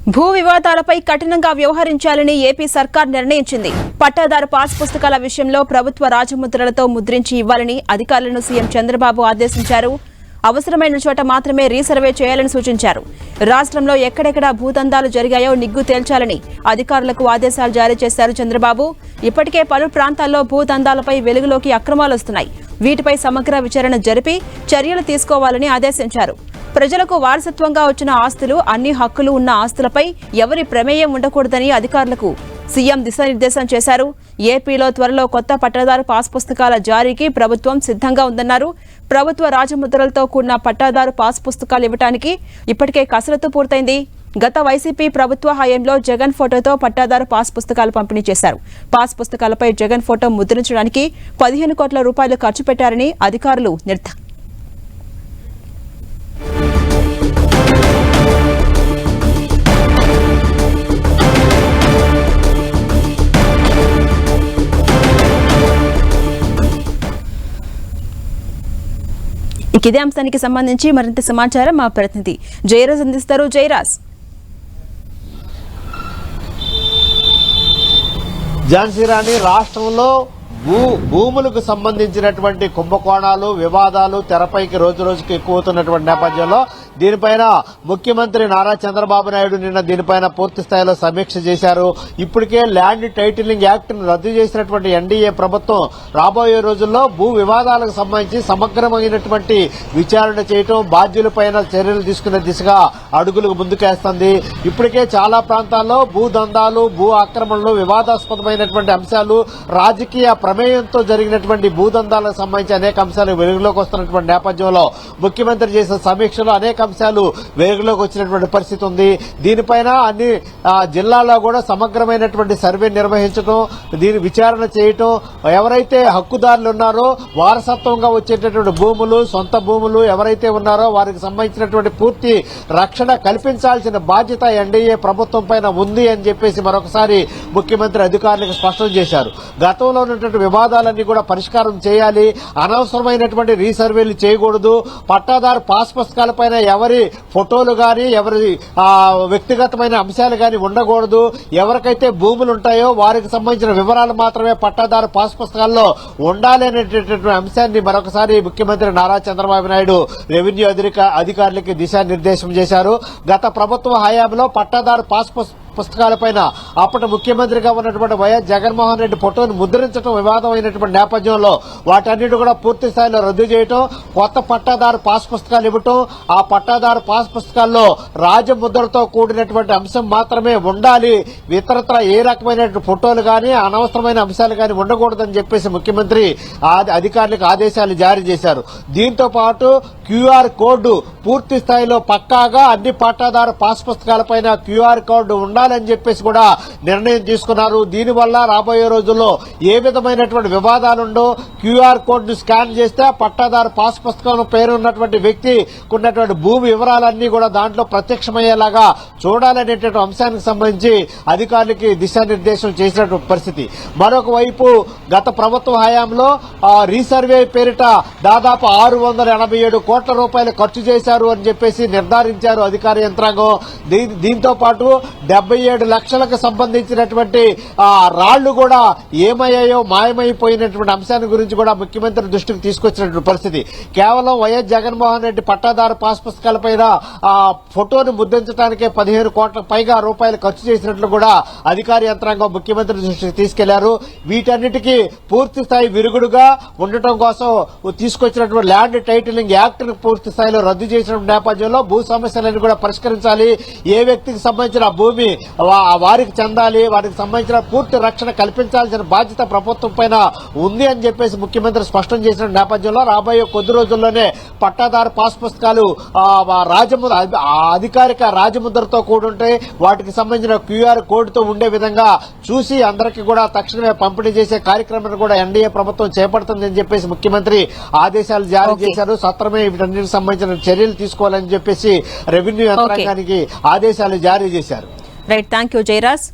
భూ వివాదాలపై కఠినంగా వ్యవహరించాలని ఏపీ సర్కార్ నిర్ణయించింది. పట్టాదారు పాస్ పుస్తకాల విషయంలో ప్రభుత్వ రాజముద్రలతో ముద్రించి ఇవ్వాలని అధికారులను సీఎం చంద్రబాబు ఆదేశించారు. అవసరమైన చోట మాత్రమే రీసర్వే చేయాలని సూచించారు. రాష్ట్రంలో ఎక్కడెక్కడ భూదందాలు జరిగాయో నిగ్గు తేల్చాలని అధికారులకు ఆదేశాలు జారీ చేశారు చంద్రబాబు. ఇప్పటికే పలు ప్రాంతాల్లో భూదందాలపై వెలుగులోకి అక్రమాలు వస్తున్నాయి. వీటిపై సమగ్ర విచారణ జరిపి చర్యలు తీసుకోవాలని ఆదేశించారు. ప్రజలకు వారసత్వంగా వచ్చిన ఆస్తులు, అన్ని హక్కులు ఉన్న ఆస్తులపై ఎవరి ప్రమేయం ఉండకూడదని అధికారులకు సీఎం దిశానిర్దేశం చేశారు. ఏపీలో త్వరలో కొత్త పట్టాదారు పాస్ పుస్తకాల జారీకి ప్రభుత్వం సిద్ధంగా ఉందన్నారు. ప్రభుత్వ రాజముద్రలతో కూడిన పట్టాదారు పాస్ పుస్తకాలు ఇవ్వడానికి ఇప్పటికే కసరత్తు పూర్తయింది. గత వైసీపీ ప్రభుత్వ హయాంలో జగన్ ఫోటోతో పట్టాదారు పాస్ పుస్తకాలు పంపిణీ చేశారు. పాస్ పుస్తకాలపై జగన్ ఫోటో ముద్రించడానికి 15 కోట్ల రూపాయలు ఖర్చు పెట్టారని అధికారులు ఇదే అంశానికి సంబంధించి మరింత సమాచారం మా ప్రతినిధి జయరాజ్ అందిస్తారు. జయరాజ్, ఝాన్సీ రాణి, రాష్ట్రంలో భూములకు సంబంధించినటువంటి కుంభకోణాలు, వివాదాలు తెరపైకి రోజు రోజుకి ఎక్కువవుతున్నటువంటి నేపథ్యంలో దీనిపైన ముఖ్యమంత్రి నారా చంద్రబాబు నాయుడు నిన్న దీనిపైన పూర్తి స్థాయిలో సమీక్ష చేశారు. ఇప్పటికే ల్యాండ్ టైటిలింగ్ యాక్ట్ ను రద్దు చేసినటువంటి ఎన్డీఏ ప్రభుత్వం రాబోయే రోజుల్లో భూ వివాదాలకు సంబంధించి సమగ్రమైనటువంటి విచారణ చేయటం, బాధ్యులపైన చర్యలు తీసుకునే దిశగా అడుగులు ముందుకేస్తుంది. ఇప్పటికే చాలా ప్రాంతాల్లో భూదందాలు, భూ ఆక్రమణలు, వివాదాస్పదమైనటువంటి అంశాలు, రాజకీయ ప్రమేయంతో జరిగినటువంటి భూదందాలకు సంబంధించి అనేక అంశాలు వెలుగులోకి వస్తున్నటువంటి నేపథ్యంలో ముఖ్యమంత్రి చేసిన సమీక్షలో అనేక అంశాలు వెలుగులోకి వచ్చినటువంటి పరిస్థితి ఉంది. దీనిపైన అన్ని జిల్లాల్లో కూడా సమగ్రమైనటువంటి సర్వే నిర్వహించడం, దీని విచారణ చేయటం, ఎవరైతే హక్కుదారులు ఉన్నారో వారసత్వంగా వచ్చేటటువంటి భూములు, సొంత భూములు ఎవరైతే ఉన్నారో వారికి సంబంధించినటువంటి పూర్తి రక్షణ కల్పించాల్సిన బాధ్యత ఎన్డీఏ ప్రభుత్వం పైన ఉంది అని చెప్పేసి మరొకసారి ముఖ్యమంత్రి అధికారులకు స్పష్టం చేశారు. గతంలో ఉన్నటువంటి వివాదాలన్నీ కూడా పరిష్కారం చేయాలి, అనవసరమైనటువంటి రీసర్వేలు చేయకూడదు, పట్టాదారు పాస్ పుస్తకాలపైన ఎవరి ఫోటోలు గాని, ఎవరి వ్యక్తిగతమైన అంశాలు గాని ఉండకూడదు, ఎవరికైతే భూములు ఉంటాయో వారికి సంబంధించిన వివరాలు మాత్రమే పట్టాదారు పాస్ పుస్తకాల్లో ఉండాలి అనేటటువంటి అంశాన్ని మరొకసారి ముఖ్యమంత్రి నారా చంద్రబాబు నాయుడు రెవెన్యూ అధికారులకి దిశానిర్దేశం చేశారు. గత ప్రభుత్వ హయాంలో పట్టాదారు పాస్ పుస్తకాలపైన అప్పటి ముఖ్యమంత్రిగా ఉన్నటువంటి వైఎస్ జగన్మోహన్ రెడ్డి ఫోటోను ముద్రించడం వివాదమైనటువంటి నేపథ్యంలో వాటన్నిటి కూడా పూర్తి స్థాయిలో రద్దు చేయటం, కొత్త పట్టాదారు పాస్ పుస్తకాలు ఇవ్వటం, ఆ పట్టాదారు పాస్ పుస్తకాల్లో రాజముద్రతో కూడినటువంటి అంశం మాత్రమే ఉండాలి, ఇతరత్ర ఏ రకమైనటువంటి ఫోటోలు గాని, అనవసరమైన అంశాలు గాని ఉండకూడదని చెప్పేసి ముఖ్యమంత్రి అధికారులకు ఆదేశాలు జారీ చేశారు. దీంతో పాటు క్యూఆర్ కోడ్ పూర్తి స్థాయిలో పక్కాగా అన్ని పట్టాదారు పాస్ పుస్తకాలపైన క్యూఆర్ కోడ్ ఉండాలని చెప్పేసి కూడా నిర్ణయం తీసుకున్నారు. దీనివల్ల రాబోయే రోజుల్లో ఏ విధమైనటువంటి వివాదాలుండో, క్యూఆర్ కోడ్ ను స్కాన్ చేస్తే పట్టాదారు పాస్ పుస్తకం పేరు ఉన్నటువంటి వ్యక్తికి ఉన్నటువంటి భూమి వివరాలన్నీ కూడా దాంట్లో ప్రత్యక్షమయ్యేలాగా చూడాలనేటువంటి అంశానికి సంబంధించి అధికారులకి దిశానిర్దేశం చేసినటువంటి పరిస్థితి. మరొక వైపు గత ప్రభుత్వ హయాంలో రీసర్వే పేరిట దాదాపు 687 కోట్ల రూపాయలు ఖర్చు చేశారు అని చెప్పేసి నిర్ధారించారు అధికార యంత్రాంగం. దీంతో పాటు 77 లక్షలకు సంబంధించినటువంటి రాళ్లు కూడా ఏమయ్యాయో, మాయమైపోయినటువంటి అంశాన్ని గురించి కూడా ముఖ్యమంత్రి దృష్టికి తీసుకొచ్చినటువంటి పరిస్థితి. కేవలం వైఎస్ జగన్మోహన్ రెడ్డి పట్టాదారు పాస్ పుస్తకాలపైన ఫోటోను ముద్రించడానికే 15 కోట్ల పైగా రూపాయలు ఖర్చు చేసినట్లు కూడా అధికార యంత్రాంగం ముఖ్యమంత్రి దృష్టికి తీసుకెళ్లారు. వీటన్నిటికీ పూర్తి స్థాయి విరుగుడుగా ఉండటం కోసం తీసుకొచ్చినటువంటి ల్యాండ్ టైటిలింగ్ యాక్ట్ ను పూర్తి స్థాయిలో రద్దు చేసిన నేపథ్యంలో భూ సమస్యలను కూడా పరిష్కరించాలి, ఏ వ్యక్తికి సంబంధించిన భూమి వారికి చెందాలి, వారికి సంబంధించిన పూర్తి రక్షణ కల్పించాల్సిన బాధ్యత ప్రభుత్వం పైన ఉంది అని చెప్పేసి ముఖ్యమంత్రి స్పష్టం చేసిన నేపథ్యంలో రాబోయే కొద్ది రోజుల్లోనే పట్టాదారు పాస్ పుస్తకాలు అధికారిక రాజముద్రతో కూడుంటే వాటికి సంబంధించిన క్యూఆర్ కోడ్ తో ఉండే విధంగా చూసి అందరికీ కూడా తక్షణమే పంపిణీ చేసే కార్యక్రమాన్ని కూడా ఎన్డీఏ ప్రభుత్వం చేపడుతుందని చెప్పేసి ముఖ్యమంత్రి ఆదేశాలు జారీ చేశారు. సత్వరమే వీటన్నిటికి సంబంధించిన చర్యలు తీసుకోవాలని చెప్పేసి రెవెన్యూ యంత్రాంగానికి ఆదేశాలు జారీ చేశారు. Right, thank you Jayaraj.